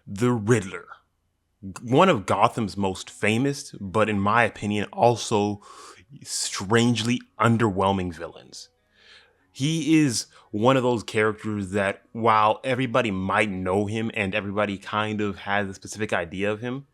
The Riddler, one of Gotham's most famous, but in my opinion, also strangely underwhelming villains. He is one of those characters that, while everybody might know him and everybody kind of has a specific idea of him,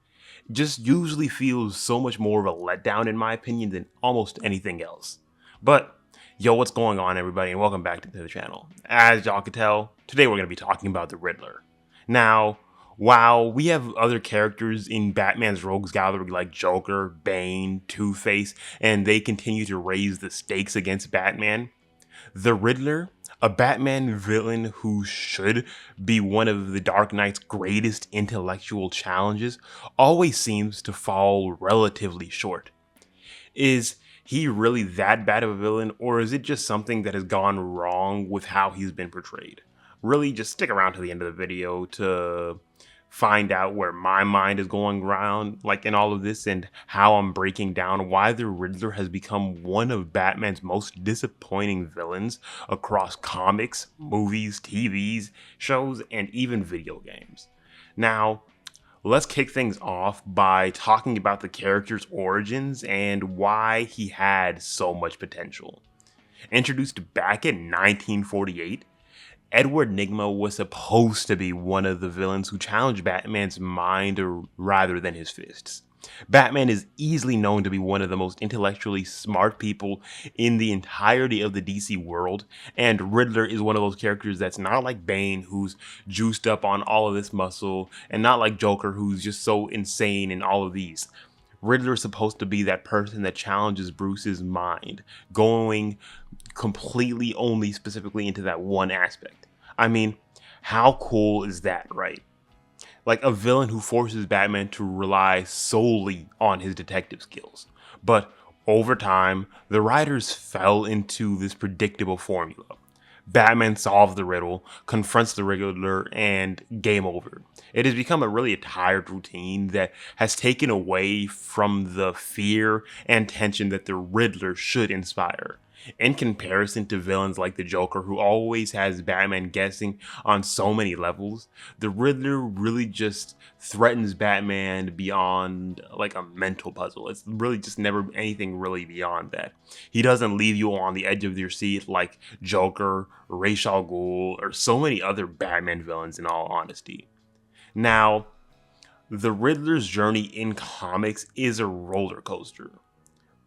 just usually feels so much more of a letdown, in my opinion, than almost anything else. But, yo, what's going on, everybody, and welcome back to the channel. As y'all can tell, today we're going to be talking about the Riddler. Now, while we have other characters in Batman's rogues gallery like Joker, Bane, Two-Face, and they continue to raise the stakes against Batman, the Riddler, a Batman villain who should be one of the Dark Knight's greatest intellectual challenges, always seems to fall relatively short. Is he really that bad of a villain, or is it just something that has gone wrong with how he's been portrayed? Really, just stick around to the end of the video to find out where my mind is going around, like in all of this, and how I'm breaking down why the Riddler has become one of Batman's most disappointing villains across comics, movies, TVs, shows, and even video games. Now, let's kick things off by talking about the character's origins and why he had so much potential. Introduced back in 1948, Edward Nygma was supposed to be one of the villains who challenged Batman's mind rather than his fists. Batman is easily known to be one of the most intellectually smart people in the entirety of the DC world, and Riddler is one of those characters that's not like Bane, who's juiced up on all of this muscle, and not like Joker, who's just so insane in all of these. Riddler is supposed to be that person that challenges Bruce's mind, going completely only specifically into that one aspect. I mean, how cool is that, right? Like a villain who forces Batman to rely solely on his detective skills. But over time, the writers fell into this predictable formula. Batman solves the riddle, confronts the Riddler, and game over. It has become a tired routine that has taken away from the fear and tension that the Riddler should inspire. In comparison to villains like the Joker, who always has Batman guessing on so many levels, the Riddler really just threatens Batman beyond like a mental puzzle. It's really just never anything really beyond that. He doesn't leave you on the edge of your seat like Joker, Ra's al Ghul, or so many other Batman villains, in all honesty. Now, the Riddler's journey in comics is a roller coaster.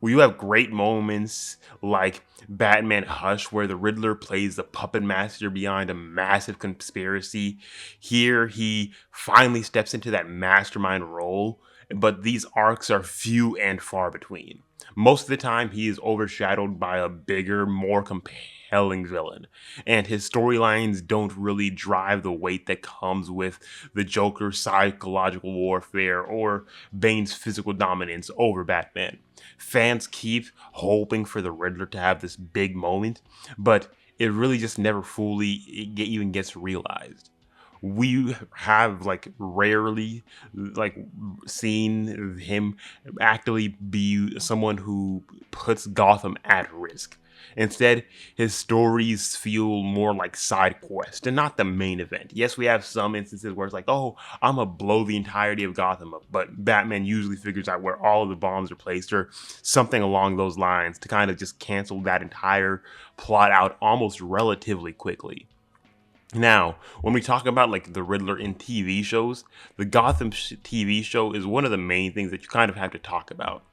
You have great moments like Batman Hush, where the Riddler plays the puppet master behind a massive conspiracy. Here, he finally steps into that mastermind role, but these arcs are few and far between. Most of the time, he is overshadowed by a bigger, more compelling villain, and his storylines don't really drive the weight that comes with the Joker's psychological warfare or Bane's physical dominance over Batman. Fans keep hoping for the Riddler to have this big moment, but it really just never fully even gets realized. We have rarely seen him actively be someone who puts Gotham at risk. Instead, his stories feel more like side quests and not the main event. Yes, we have some instances where it's like, oh, I'm gonna blow the entirety of Gotham up, but Batman usually figures out where all of the bombs are placed or something along those lines to kind of just cancel that entire plot out almost relatively quickly. Now, when we talk about the Riddler in TV shows, the Gotham TV show is one of the main things that you kind of have to talk about.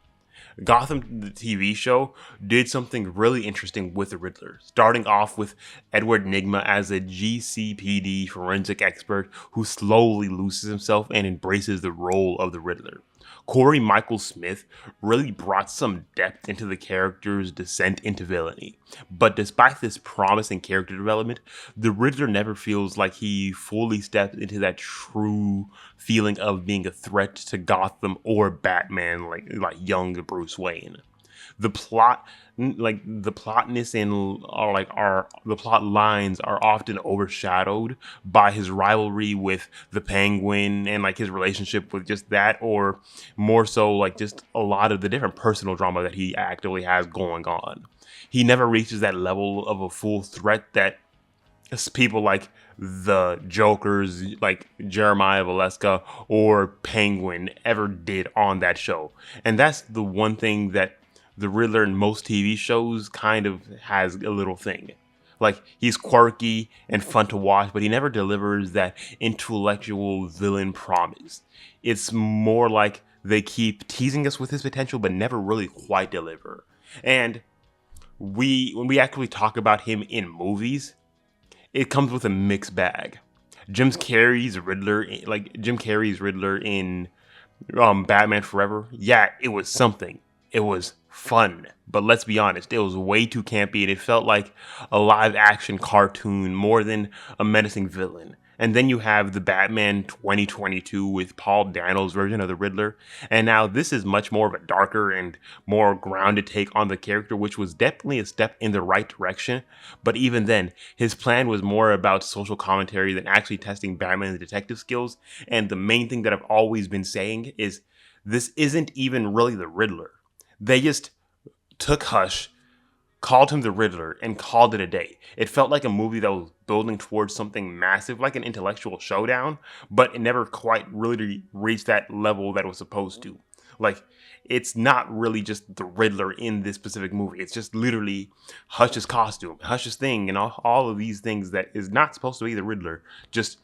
Gotham, the TV show, did something really interesting with the Riddler, starting off with Edward Nygma as a GCPD forensic expert who slowly loses himself and embraces the role of the Riddler. Corey Michael Smith really brought some depth into the character's descent into villainy. But despite this promising character development, the Riddler never feels like he fully steps into that true feeling of being a threat to Gotham or Batman like young Bruce Wayne. The plot the plotness and the plot lines are often overshadowed by his rivalry with the Penguin and his relationship with just that, or more so just a lot of the different personal drama that he actively has going on. He never reaches that level of a full threat that people like the Jokers like Jeremiah Valeska or Penguin ever did on that show. And that's the one thing that the Riddler in most TV shows kind of has a little thing. Like, he's quirky and fun to watch, but he never delivers that intellectual villain promise. It's more like they keep teasing us with his potential, but never really quite deliver. And when we actually talk about him in movies, it comes with a mixed bag. Jim Carrey's Riddler in Batman Forever, yeah, it was something. It was fun, but let's be honest, it was way too campy, and it felt like a live action cartoon more than a menacing villain. And then you have the Batman 2022 with Paul Dano's version of the Riddler. And now this is much more of a darker and more grounded take on the character, which was definitely a step in the right direction. But even then, his plan was more about social commentary than actually testing Batman's detective skills. And the main thing that I've always been saying is this isn't even really the Riddler. They just took Hush, called him the Riddler, and called it a day. It felt like a movie that was building towards something massive, like an intellectual showdown, but it never quite really reached that level that it was supposed to. Like, it's not really just the Riddler in this specific movie. It's just literally Hush's costume, Hush's thing, and all of these things that is not supposed to be the Riddler, just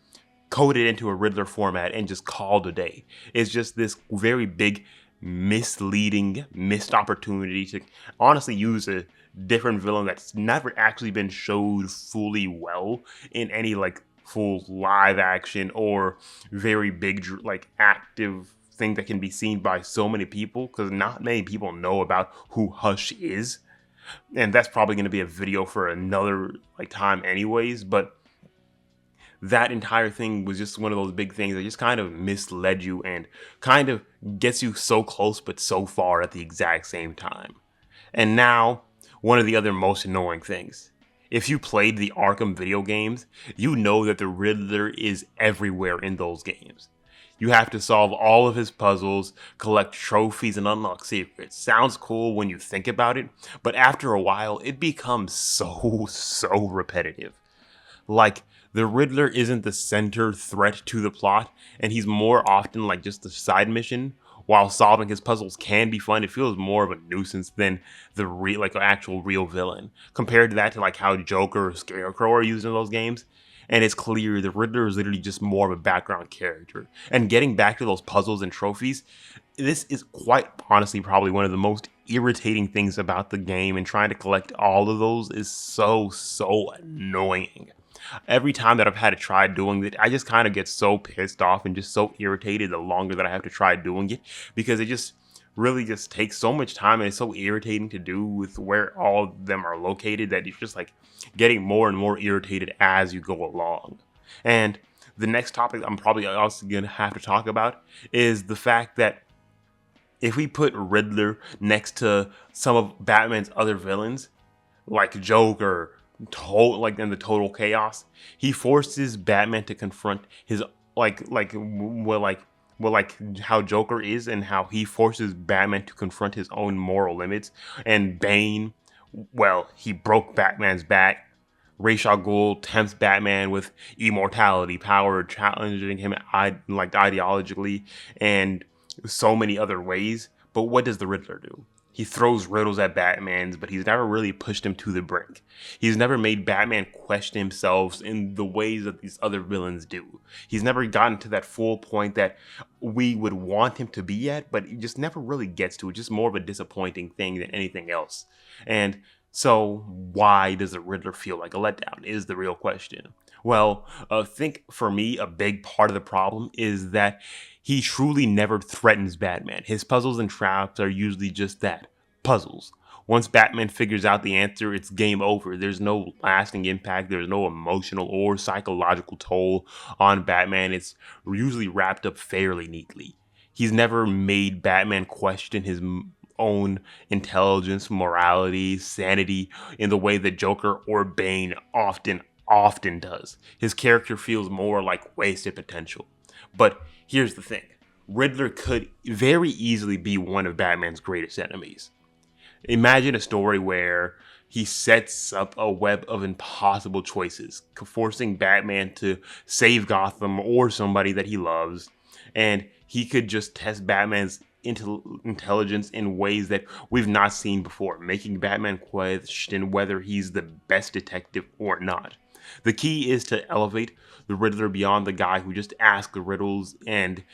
coded into a Riddler format and just called a day. It's just this very big, misleading, missed opportunity to honestly use a different villain that's never actually been showed fully well in any like full live action or very big like active thing that can be seen by so many people, because not many people know about who Hush is. And that's probably going to be a video for another like time anyways, but that entire thing was just one of those big things that just kind of misled you and kind of gets you so close but so far at the exact same time. And now, one of the other most annoying things. If you played the Arkham video games, you know that the Riddler is everywhere in those games. You have to solve all of his puzzles, collect trophies, and unlock secrets. Sounds cool when you think about it, but after a while, it becomes so repetitive. Like, the Riddler isn't the center threat to the plot, and he's more often like just a side mission. While solving his puzzles can be fun, it feels more of a nuisance than the an actual real villain. Compared to that, to like how Joker or Scarecrow are used in those games, and it's clear the Riddler is literally just more of a background character. And getting back to those puzzles and trophies, this is quite honestly probably one of the most irritating things about the game, and trying to collect all of those is so annoying. Every time that I've had to try doing it, I just kind of get so pissed off and just so irritated the longer that I have to try doing it, because it just really just takes so much time and it's so irritating to do with where all of them are located that it's just like getting more and more irritated as you go along. And the next topic I'm probably also going to have to talk about is the fact that if we put Riddler next to some of Batman's other villains, like Joker, in the total chaos, he forces Batman to confront his how Joker is, and how he forces Batman to confront his own moral limits. And Bane, well, he broke Batman's back. Ra's al Ghul tempts Batman with immortality power, challenging him ideologically and so many other ways. But what does the Riddler do? He throws riddles at Batman's, but he's never really pushed him to the brink. He's never made Batman question himself in the ways that these other villains do. He's never gotten to that full point that we would want him to be at, but he just never really gets to. It's just more of a disappointing thing than anything else. And so why does the Riddler feel like a letdown is the real question. Well, I think for me, a big part of the problem is that he truly never threatens Batman. His puzzles and traps are usually just that, puzzles. Once Batman figures out the answer, it's game over. There's no lasting impact. There's no emotional or psychological toll on Batman. It's usually wrapped up fairly neatly. He's never made Batman question his own intelligence, morality, sanity in the way that Joker or Bane often does. His character feels more like wasted potential. But here's the thing. Riddler could very easily be one of Batman's greatest enemies. Imagine a story where he sets up a web of impossible choices, forcing Batman to save Gotham or somebody that he loves. And he could just test Batman's intelligence in ways that we've not seen before, making Batman question whether he's the best detective or not. The key is to elevate the Riddler beyond the guy who just asks riddles and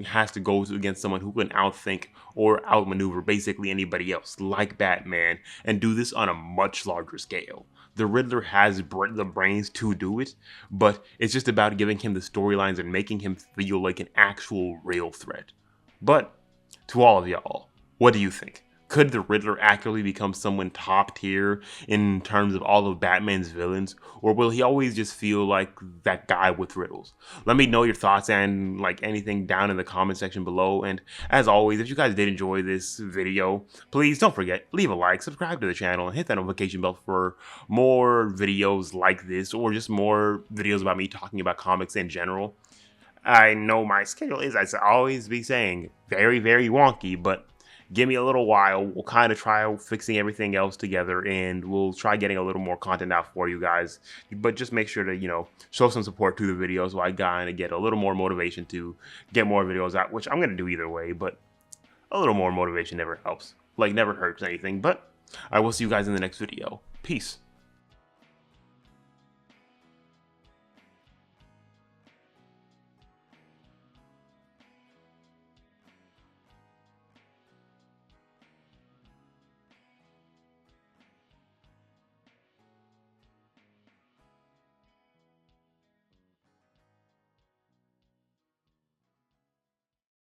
has to go against someone who can outthink or outmaneuver basically anybody else, like Batman, and do this on a much larger scale. The Riddler has the brains to do it, but it's just about giving him the storylines and making him feel like an actual real threat. But to all of y'all, what do you think? Could the Riddler actually become someone top tier in terms of all of Batman's villains? Or will he always just feel like that guy with riddles? Let me know your thoughts and like anything down in the comment section below. And as always, if you guys did enjoy this video, please don't forget, leave a like, subscribe to the channel, and hit that notification bell for more videos like this, or just more videos about me talking about comics in general. I know my schedule is, as I always be saying, very, very wonky, but give me a little while. We'll kind of try fixing everything else together, and we'll try getting a little more content out for you guys. But just make sure to, show some support to the videos so I kind of get a little more motivation to get more videos out, which I'm going to do either way, but a little more motivation never helps. Like, never hurts anything. But I will see you guys in the next video. Peace.